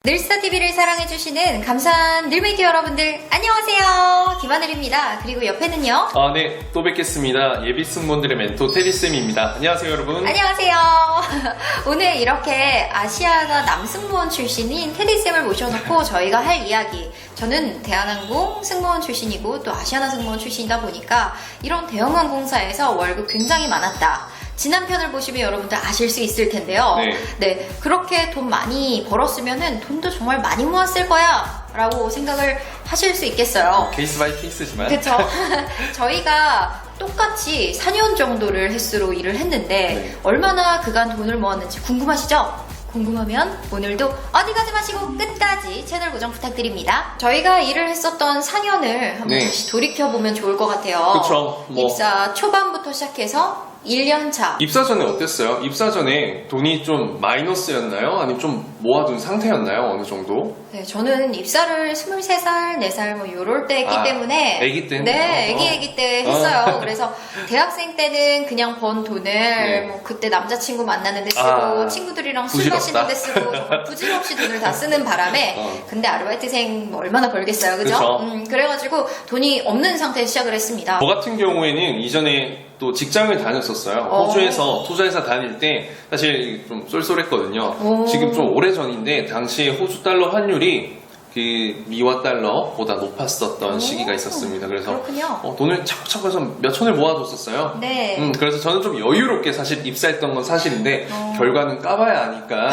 늘스타TV를 사랑해주시는 감사한 늘메이트 여러분들 안녕하세요. 김하늘입니다. 그리고 옆에는요. 네, 또 뵙겠습니다. 예비 승무원들의 멘토 테디쌤입니다. 안녕하세요, 여러분. 안녕하세요. 오늘 이렇게 아시아나 남승무원 출신인 테디쌤을 모셔놓고 저희가 할 이야기, 저는 대한항공 승무원 출신이고 또 아시아나 승무원 출신이다 보니까 이런 대형항공사에서 월급 굉장히 많았다. 지난 편을 보시면 여러분들 아실 수 있을 텐데요. 네, 그렇게 돈 많이 벌었으면은 돈도 정말 많이 모았을 거야 라고 생각을 하실 수 있겠어요. 케이스 바이 케이스지만. 그쵸. 저희가 똑같이 4년 정도를 횟수로 일을 했는데 얼마나 그간 돈을 모았는지 궁금하시죠? 궁금하면 오늘도 어디 가지 마시고 끝까지 채널 고정 부탁드립니다. 저희가 일을 했었던 4년을 한번 다시 돌이켜보면 좋을 것 같아요. 그쵸. 입사 초반부터 시작해서 1년 차. 입사 전에 어땠어요? 입사 전에 돈이 좀 마이너스였나요? 아니면 좀 모아둔 상태였나요? 어느 정도? 네, 저는 입사를 23살, 4살 뭐 요럴 때 했기 때문에 애기 때? 네, 애기 때 했어요. 그래서 대학생 때는 그냥 번 돈을 뭐 그때 남자친구 만나는 데 쓰고 친구들이랑 술 마시는 데 쓰고 정말 부질없이 돈을 다 쓰는 바람에 근데 아르바이트생 뭐 얼마나 벌겠어요, 그죠? 그래가지고 돈이 없는 상태에서 시작을 했습니다. 저 같은 경우에는 이전에 또 직장을 다녔었어요. 호주에서 투자회사 다닐 때 사실 좀 쏠쏠했거든요. 지금 좀 오래전인데 당시에 호주 달러 환율이 그 미화 달러보다 높았었던 시기가 있었습니다. 그래서 돈을 차곡차곡 해서 몇 천을 모아뒀었어요. 네. 그래서 저는 좀 여유롭게 사실 입사했던 건 사실인데 결과는 까봐야 아니까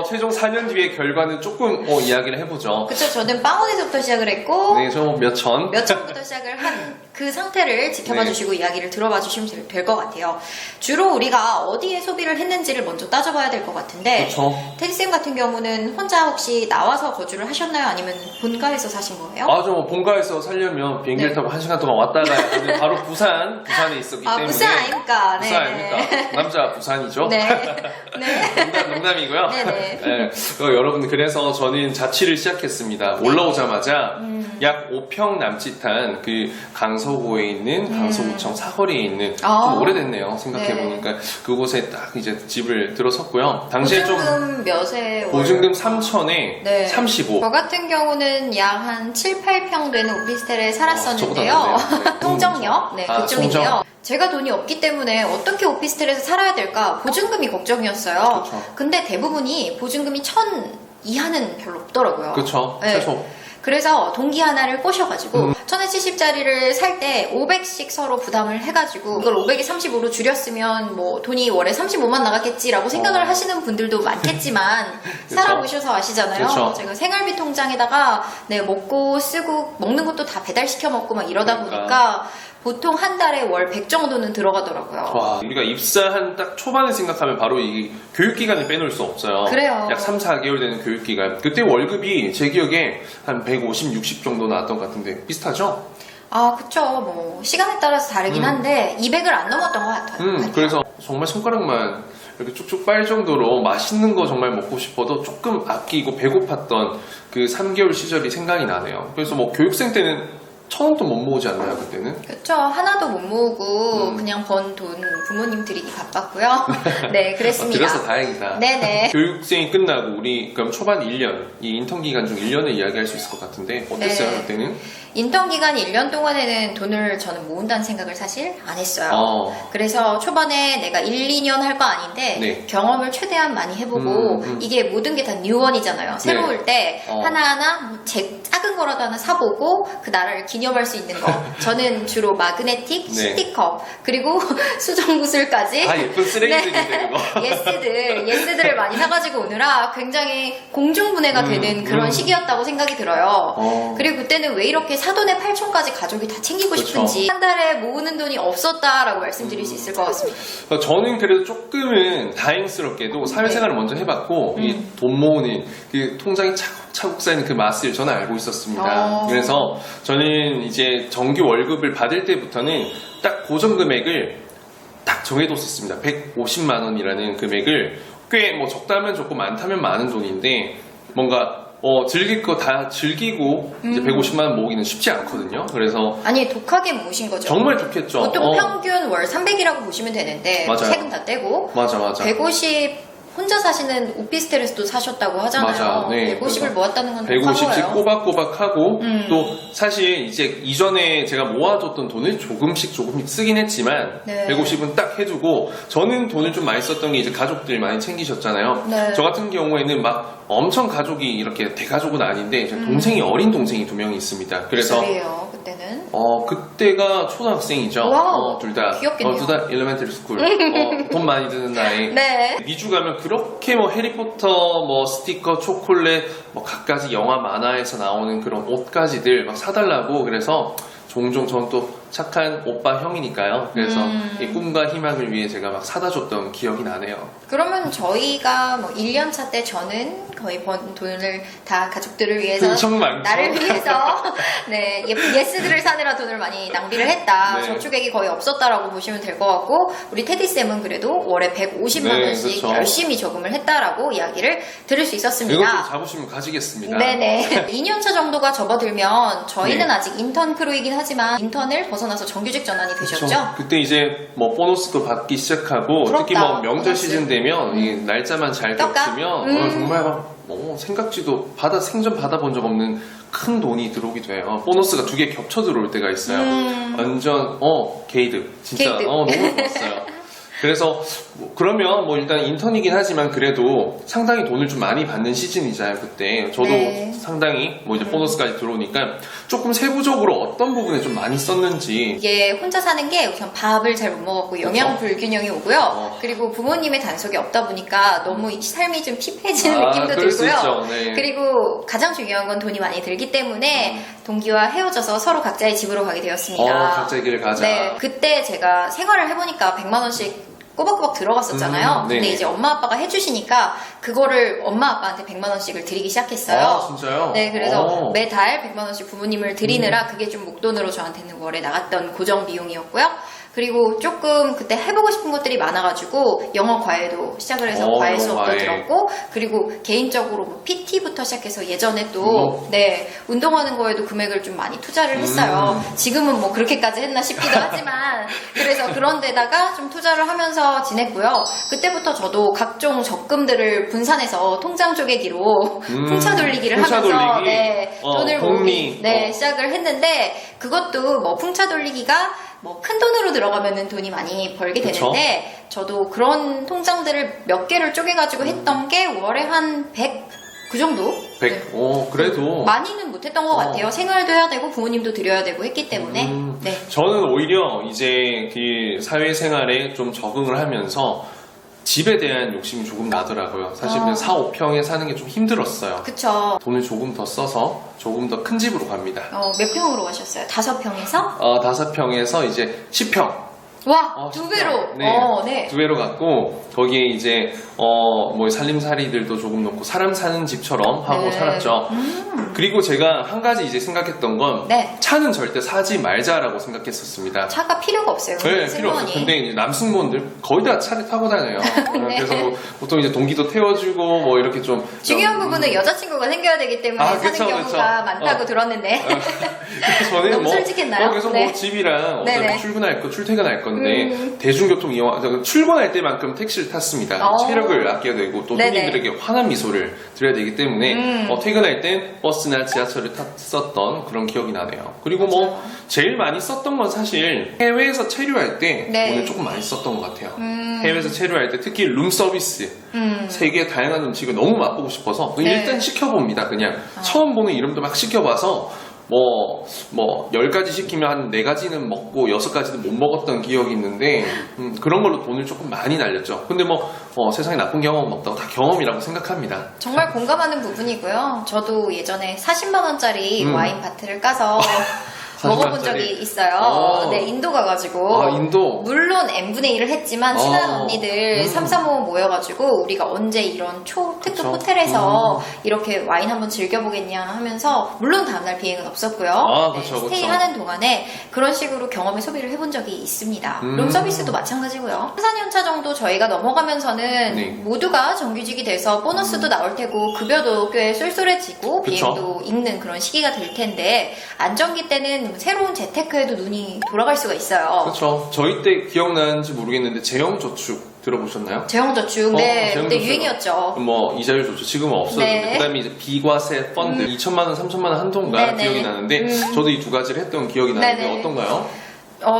최종 4년 뒤에 결과는 조금 이야기를 해보죠. 그쵸. 저는 빵원에서부터 시작을 했고 네, 저 몇 천부터 시작을 한 그 상태를 지켜봐 주시고 이야기를 들어봐 주시면 될 것 같아요. 주로 우리가 어디에 소비를 했는지를 먼저 따져봐야 될 것 같은데 테디쌤 같은 경우는 혼자 혹시 나와서 거주를 하셨나요? 아니면 본가에서 사신 거예요? 저 본가에서 살려면 비행기를 타고 1시간 동안 왔다가 바로 부산에 있었기 때문에. 부산 아닙니까? 부산 아닙니까? 남자 부산이죠? 네. 농담이고요. 네네. 여러분, 그래서 저는 자취를 시작했습니다. 올라오자마자 약 5평 남짓한 그 강서구에 있는 강서구청 사거리에 있는 좀 오래됐네요. 생각해보니까 그곳에 딱 이제 집을 들어섰고요. 당시에 보증금 몇에? 보증금 3천에 35. 저 같은 경우는 약 한 7, 8평 되는 오피스텔에 살았었는데요. 송정역? 네, 그쪽인데요. 제가 돈이 없기 때문에 어떻게 오피스텔에서 살아야 될까 보증금이 걱정이었어요. 근데 대부분이 보증금이 1,000 이하는 별로 없더라고요. 그쵸. 네. 최소. 그래서 동기 하나를 꼬셔가지고 1070짜리를 살 때 500씩 서로 부담을 해가지고 이걸 500에 35로 줄였으면 뭐 돈이 월에 35만 나갔겠지라고 생각을 하시는 분들도 많겠지만 살아보셔서 아시잖아요. 제가 생활비 통장에다가 먹고 쓰고 먹는 것도 다 배달시켜 먹고 막 이러다 보니까 보통 한 달에 월 100 정도는 들어가더라고요. 와, 우리가 입사한 딱 초반을 생각하면 바로 이 교육기간을 빼놓을 수 없어요. 그래요. 약 3, 4개월 되는 교육기간. 그때 월급이 제 기억에 한 150, 60 정도 나왔던 것 같은데 비슷하죠? 그쵸. 뭐 시간에 따라서 다르긴 한데 200을 안 넘었던 것 같아요. 그래서 정말 손가락만 이렇게 쭉쭉 빨 정도로 맛있는 거 정말 먹고 싶어도 조금 아끼고 배고팠던 그 3개월 시절이 생각이 나네요. 그래서 뭐 교육생 때는 1,000원도 못 모으지 않나요, 그때는? 그쵸. 하나도 못 모으고 그냥 번 돈 부모님 드리기 바빴고요. 네, 그랬습니다. 그래서 다행이다. 네네. 교육생이 끝나고 우리 그럼 초반 1년, 이 인턴 기간 중 1년을 이야기할 수 있을 것 같은데 어땠어요, 그때는? 인턴 기간 1년 동안에는 돈을 저는 모은다는 생각을 사실 안 했어요. 그래서 초반에 내가 1, 2년 할 거 아닌데 경험을 최대한 많이 해보고 이게 모든 게 다 뉴원이잖아요. 새로울 때 하나하나 작은 거라도 하나 사보고 그 나라를 기념할 수 있는 거. 저는 주로 마그네틱, 스티커, 그리고 수정구슬까지 다 예쁜 쓰레기들인데 그거. 예스들을 많이 사가지고 오느라 굉장히 공중분해가 되는 그런 시기였다고 생각이 들어요. 그리고 그때는 왜 이렇게 사돈의 8촌까지 가족이 다 챙기고 싶은지 한 달에 모으는 돈이 없었다라고 말씀드릴 수 있을 것 같습니다. 저는 그래도 조금은 다행스럽게도 사회생활을 먼저 해봤고 이 돈 모으는 그 통장이 차곡차곡 쌓이는 그 맛을 저는 알고 있었습니다. 그래서 저는 이제 정규 월급을 받을 때부터는 딱 고정 금액을 딱 정해뒀었습니다. 150만 원이라는 금액을 꽤 뭐 적다면 적고 많다면 많은 돈인데 뭔가 즐길 거 다 즐기고 이제 150만 원 모으기는 쉽지 않거든요. 그래서 아니 독하게 모으신 거죠. 정말 좋겠죠. 보통 평균 월 300이라고 보시면 되는데 세금 다 떼고 맞아 150 혼자 사시는 오피스텔에서도 사셨다고 하잖아요. 맞아, 네. 150을 모았다는 건 150씩 거예요. 꼬박꼬박 하고 또 사실 이제 이전에 제가 모아뒀던 돈을 조금씩 쓰긴 했지만 네. 150은 딱 해두고 저는 돈을 좀 많이 썼던 게 이제 가족들 많이 챙기셨잖아요. 네. 저 같은 경우에는 막 엄청 가족이 이렇게 대가족은 아닌데 제 동생이 어린 동생이 2명이 있습니다. 그래서 그래요, 그때는. 그때가 초등학생이죠. 와우, 둘 다. 귀엽겠네요. 둘 다 엘레멘터리 스쿨. 돈 많이 드는 나이. 네. 미주 가면 그렇게 뭐 해리포터, 뭐 스티커, 초콜릿, 뭐 갖가지 영화 만화에서 나오는 그런 옷까지들 막 사달라고 그래서 종종 저는 또 착한 오빠 형이니까요. 그래서 이 꿈과 희망을 위해 제가 막 사다 줬던 기억이 나네요. 그러면 저희가 뭐 1년 차 때 저는 거의 번 돈을 다 가족들을 위해서 엄청 많죠. 나를 위해서 네 예스들을 사느라 돈을 많이 낭비를 했다. 네. 저축액이 거의 없었다라고 보시면 될 것 같고 우리 테디 쌤은 그래도 월에 150만 네, 원씩 그렇죠. 열심히 저금을 했다라고 이야기를 들을 수 이것도 있었습니다. 자부심을 가지겠습니다. 네네. 2년 차 정도가 접어들면 저희는 네. 아직 인턴 크루이긴 하지만 인턴을 벗어나서 정규직 전환이 되셨죠? 그쵸. 그때 이제 뭐 보너스도 받기 시작하고 부럽다, 특히 뭐 명절 보너스. 시즌 되면 이 날짜만 잘 떡값? 겹치면 정말 막 생각지도 생전 받아본 적 없는 큰 돈이 들어오기도 해요. 보너스가 2개 겹쳐 들어올 때가 있어요. 완전 게이드 진짜 게이드. 너무 좋았어요. 그래서 그러면 뭐 일단 인턴이긴 하지만 그래도 상당히 돈을 좀 많이 받는 시즌이잖아요. 그때 저도 네. 상당히 뭐 이제 보너스까지 들어오니까 조금 세부적으로 어떤 부분에 좀 많이 썼는지 이게 혼자 사는 게 우선 밥을 잘 못 먹었고 영양 불균형이 오고요. 그리고 부모님의 단속이 없다 보니까 너무 이 삶이 좀 피폐해지는 느낌도 그럴 수 들고요. 있죠. 네. 그리고 가장 중요한 건 돈이 많이 들기 때문에 동기와 헤어져서 서로 각자의 집으로 가게 되었습니다. 각자의 길을 가자. 네, 그때 제가 생활을 해보니까 100만 원씩 꼬박꼬박 들어갔었잖아요. 네. 근데 이제 엄마 아빠가 해주시니까 그거를 엄마 아빠한테 100만 원씩을 드리기 시작했어요. 아, 진짜요? 네, 그래서 오. 매달 100만 원씩 부모님을 드리느라 그게 좀 목돈으로 저한테는 월에 나갔던 고정 비용이었고요. 그리고 조금 그때 해보고 싶은 것들이 많아가지고 영어 과외도 시작을 해서 과외 영어 수업도 과외. 들었고 그리고 개인적으로 뭐 PT부터 시작해서 예전에 또 네, 운동하는 거에도 금액을 좀 많이 투자를 했어요. 지금은 뭐 그렇게까지 했나 싶기도 하지만 그래서 그런 데다가 좀 투자를 하면서 지냈고요. 그때부터 저도 각종 적금들을 분산해서 통장 쪼개기로 풍차 돌리기를 풍차 하면서 돌리기. 네, 돈을 복리. 모으기 네, 시작을 했는데 그것도 뭐 풍차 돌리기가 뭐 큰 돈으로 들어가면은 돈이 많이 벌게 그쵸? 되는데 저도 그런 통장들을 몇 개를 쪼개가지고 했던 게 월에 한 100 그 정도? 100. 그래도 많이는 못했던 것 같아요. 생활도 해야 되고 부모님도 드려야 되고 했기 때문에 네. 저는 오히려 이제 그 사회생활에 좀 적응을 하면서 집에 대한 욕심이 조금 나더라고요. 사실 그냥 4, 5평에 사는 게 좀 힘들었어요. 그쵸. 돈을 조금 더 써서 조금 더 큰 집으로 갑니다. 몇 평으로 가셨어요? 5평에서? 5평에서 이제 10평. 와! 2배로! 네. 네. 2배로 갔고 거기에 이제 뭐 살림살이들도 조금 넣고 사람 사는 집처럼 하고 네. 살았죠. 그리고 제가 한 가지 이제 생각했던 건 네. 차는 절대 사지 말자라고 생각했었습니다. 차가 필요가 없어요. 네, 필요 없어요. 승무원이. 근데 이제 남승무원들 거의 다 차를 타고 다녀요. 네. 그래서 뭐 보통 이제 동기도 태워주고 뭐 이렇게 좀 중요한 부분은 여자친구가 생겨야 되기 때문에 사는 그쵸, 경우가 그쵸. 많다고 들었는데 그래서 저는 너무 뭐 솔직했나요? 그래서 네. 뭐 집이랑 어차피 네네. 출퇴근할 건데 대중교통 이용 출근할 때만큼 택시를 탔습니다. 체력을 아껴야 되고 또 네네. 손님들에게 환한 미소를 드려야 되기 때문에 퇴근할 땐 버스나 지하철을 탔었던 그런 기억이 나네요. 그리고 뭐 제일 많이 썼던 건 사실 해외에서 체류할 때 네. 오늘 조금 많이 썼던 것 같아요. 해외에서 체류할 때 특히 룸 서비스 세계의 다양한 음식을 너무 맛보고 싶어서 네. 일단 시켜봅니다. 그냥 처음 보는 이름도 막 시켜봐서 뭐 10가지 시키면 한 4가지는 먹고 6가지는 못 먹었던 기억이 있는데 그런 걸로 돈을 조금 많이 날렸죠. 근데 세상에 나쁜 경험은 없다고 다 경험이라고 생각합니다. 정말 공감하는 부분이고요. 저도 예전에 40만 원짜리 와인 바트를 까서 40만 먹어본 원짜리? 적이 있어요. 네, 인도 가가지고. 인도? 물론 n분의 1을 했지만 친한 언니들 3, 4, 5 모여가지고 우리가 언제 이런 초특급 그쵸. 호텔에서 이렇게 와인 한번 즐겨보겠냐 하면서 물론 다음날 비행은 없었고요. 그쵸, 스테이 그쵸. 하는 동안에 그런 식으로 경험의 소비를 해본 적이 있습니다. 룸 서비스도 마찬가지고요. 4년차 정도 저희가 넘어가면서는 네. 모두가 정규직이 돼서 보너스도 나올 테고 급여도 꽤 쏠쏠해지고 그쵸. 비행도 있는 그런 시기가 될 텐데 안정기 때는 새로운 재테크에도 눈이 돌아갈 수가 있어요. 그렇죠. 저희 때 기억나는지 모르겠는데 재형저축 들어보셨나요? 재형저축, 네, 재형저축. 그때 유행이었죠. 뭐 이자율 좋죠. 지금은 없어졌는데 네. 그다음에 이제 비과세 펀드 2천만 원, 3천만 원 한도인가 네네. 기억이 나는데 저도 이 두 가지를 했던 기억이 나는데 네네. 어떤가요?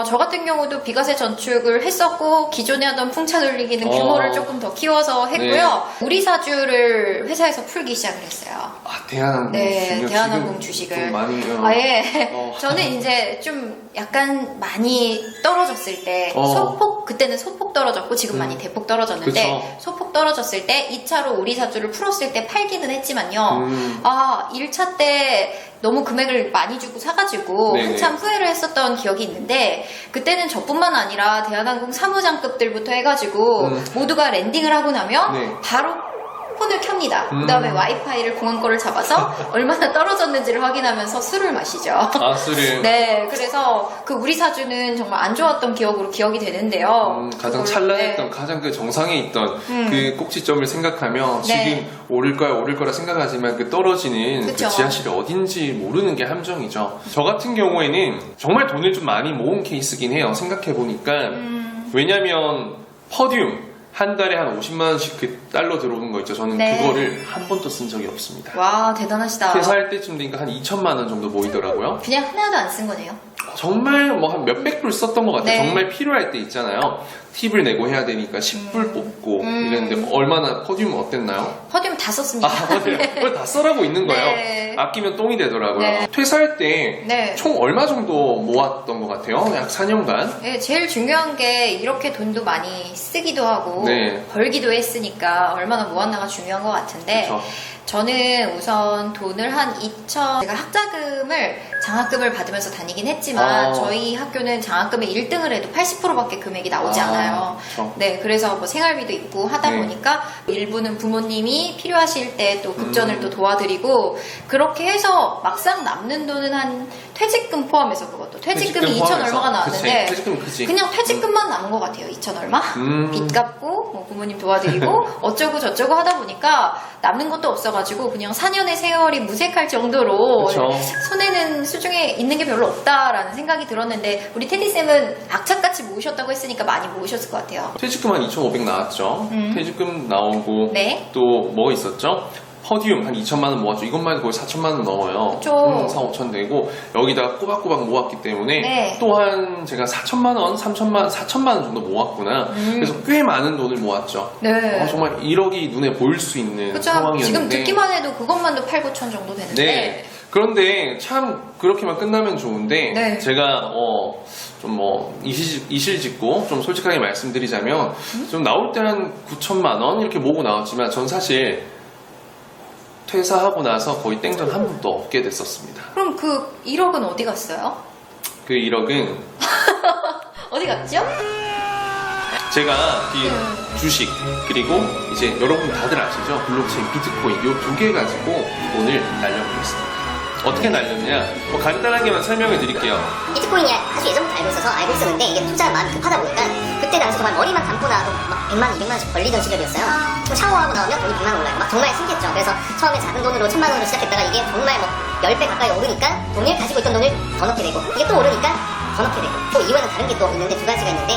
저 같은 경우도 비과세 전축을 했었고 기존에 하던 풍차 돌리기는 규모를 조금 더 키워서 했고요. 우리 사주를 회사에서 풀기 시작을 했어요. 아, 대한항공 네, 주식이요? 대한항공 지금 주식을. 좀 많이 아예 어. 저는 이제 좀 약간 많이 떨어졌을 때 소폭 그때는 소폭 떨어졌고 지금 많이 대폭 떨어졌는데 그쵸. 소폭 떨어졌을 때 2차로 우리 사주를 풀었을 때 팔기는 했지만요. 1차 때 너무 금액을 많이 주고 사가지고 네네. 한참 후회를 했었던 기억이 있는데 그때는 저뿐만 아니라 대한항공 사무장급들부터 해가지고 모두가 랜딩을 하고 나면 네. 바로 폰을 켭니다. 그 다음에 와이파이를 공항 거를 잡아서 얼마나 떨어졌는지를 확인하면서 술을 마시죠. 아, 술을. 네, 그래서 그 우리 사주는 정말 안 좋았던 기억으로 기억이 되는데요. 가장 그걸, 찬란했던 네. 가장 그 정상에 있던 그 꼭지점을 생각하면 네. 지금 오를 거라 생각하지만 그 떨어지는 그쵸. 그 지하실이 어딘지 모르는 게 함정이죠. 저 같은 경우에는 정말 돈을 좀 많이 모은 케이스긴 해요. 생각해 보니까 왜냐면 퍼듐 한 달에 한 50만 원씩 그 달러 들어오는 거 있죠. 저는 네. 그거를 한 번도 쓴 적이 없습니다. 와, 대단하시다. 회사할 때쯤 되니까 한 2천만 원 정도 모이더라고요. 그냥 하나도 안 쓴 거네요. 정말 뭐 한 몇백 불 썼던 것 같아요. 네. 정말 필요할 때 있잖아요. 팁을 내고 해야 되니까 10불 뽑고 이랬는데 얼마나 퍼듐은 어땠나요? 퍼듐 다 썼습니다. 아, 맞아요. 그걸 다 써라고 있는 거예요. 네. 아끼면 똥이 되더라고요. 네. 퇴사할 때 네. 총 얼마 정도 모았던 것 같아요? 약 4년간? 네, 제일 중요한 게 이렇게 돈도 많이 쓰기도 하고 네. 벌기도 했으니까 얼마나 모았나가 중요한 것 같은데 그쵸. 저는 우선 돈을 한 2천 제가 학자금을 장학금을 받으면서 다니긴 했지만 저희 학교는 장학금에 1등을 해도 80%밖에 금액이 나오지 않아요. 그쵸. 네, 그래서 뭐 생활비도 있고 하다 네. 보니까 일부는 부모님이 필요하실 때 또 급전을 또 도와드리고 그렇게 해서 막상 남는 돈은 한 퇴직금 포함해서 그것도 퇴직금이 2천 포함해서. 얼마가 나왔는데 그치. 퇴직금 그치. 그냥 퇴직금만 남은 것 같아요. 2천 얼마? 빚 갚고 뭐 부모님 도와드리고 어쩌고 저쩌고 하다 보니까 남는 것도 없어가지고 그냥 4년의 세월이 무색할 정도로 그쵸. 손에는 수중에 있는 게 별로 없다라는 생각이 들었는데 우리 테디쌤은 악착같이 모으셨다고 했으니까 많이 모으셨을 것 같아요. 퇴직금 한 2,500 나왔죠. 퇴직금 나오고 네. 또 뭐 있었죠? 퍼듐 한 2천만 원 모았죠. 이것만 해도 거의 4천만 원 넘어요. 그쵸. 4, 5천 되고 여기다가 꼬박꼬박 모았기 때문에 네. 또한 제가 4천만 원, 4천만 원 정도 모았구나. 그래서 꽤 많은 돈을 모았죠. 네. 정말 1억이 눈에 보일 수 있는 그쵸? 상황이었는데 지금 듣기만 해도 그것만도 8, 9천 정도 되는데 네. 그런데 참 그렇게만 끝나면 좋은데 네. 제가 좀 뭐 이실직고 좀 솔직하게 말씀드리자면 좀 나올 때 한 9천만 원 이렇게 모으고 나왔지만 전 사실 퇴사하고 나서 거의 땡전 한 번도 없게 됐었습니다. 그럼 그 1억은 어디 갔어요? 그 1억은 어디 갔죠? 제가 이 주식 그리고 이제 여러분 다들 아시죠? 블록체인, 비트코인 요 두 개 가지고 돈을 날려버렸습니다. 어떻게 날렸냐? 뭐 간단하게만 설명을 드릴게요. 비트코인이 아주 예전부터 알고 있어서 알고 있었는데 이게 투자 마음이 급하다 보니까 그때 당시 정말 머리만 감고 나도 막 100만, 200만 원씩 벌리던 시절이었어요. 또 샤워하고 나오면 돈이 100만 원 올라요. 막 정말 신기했죠. 그래서 처음에 작은 돈으로 1000만 원으로 시작했다가 이게 정말 뭐 10배 가까이 오르니까 돈을 가지고 있던 돈을 더 넣게 되고 이게 또 오르니까 더 넣게 되고 또 이후에는 다른 게 또 있는데 두 가지가 있는데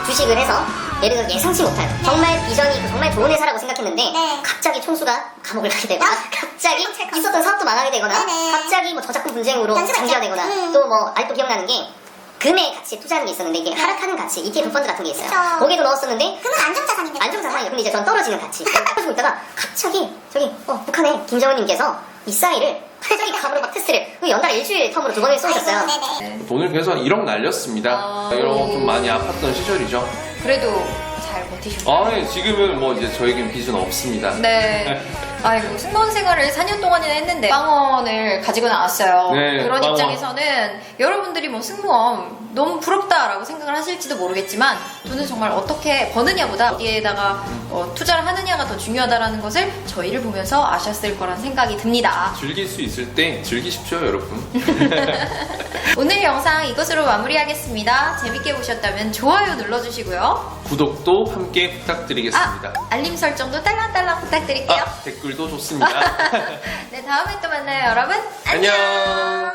주식을 해서 예를 들어 예상치 못한 정말 비전이 있고 정말 좋은 회사라고 생각했는데 갑자기 총수가 감옥을 가게 되거나 갑자기 있었던 사업도 망하게 되거나 갑자기 뭐 저작권 분쟁으로 장기화되거나 또 뭐 아직도 기억나는 게 금의 가치에 투자하는 게 있었는데 이게 하락하는 가치 ETF 펀드 같은 게 있어요. 거기에도 넣었었는데 그건 안정자산인데. 안정자산이에요. 근데 이제 전 떨어지는 가치 떨어지고 있다가 갑자기 저기 북한의 김정은님께서 미사일을 갑자기 감으로 막 테스트를 연달아 일주일 텀으로 2번을 쏘셨어요. 네네. 돈을 그래서 1억 날렸습니다. 이런 좀 많이 아팠던 시절이죠. 그래도 잘 버티셨어요. 네, 지금은 뭐 이제 저에겐 빚은 없습니다. 네. 아이고, 승무원 생활을 4년 동안이나 했는데 빵원을 가지고 나왔어요. 네, 그런 빵원. 입장에서는 여러분들이 뭐 승무원 너무 부럽다라고 생각을 하실지도 모르겠지만 돈은 정말 어떻게 버느냐보다 어디에다가 투자를 하느냐가 더 중요하다는 것을 저희를 보면서 아셨을 거란 생각이 듭니다. 즐길 수 있을 때 즐기십시오, 여러분. 오늘 영상 이것으로 마무리하겠습니다. 재밌게 보셨다면 좋아요 눌러주시고요. 구독도 함께 부탁드리겠습니다. 알림 설정도 딸랑딸랑 부탁드릴게요. 댓글도 좋습니다. 네, 다음에 또 만나요, 여러분. 안녕.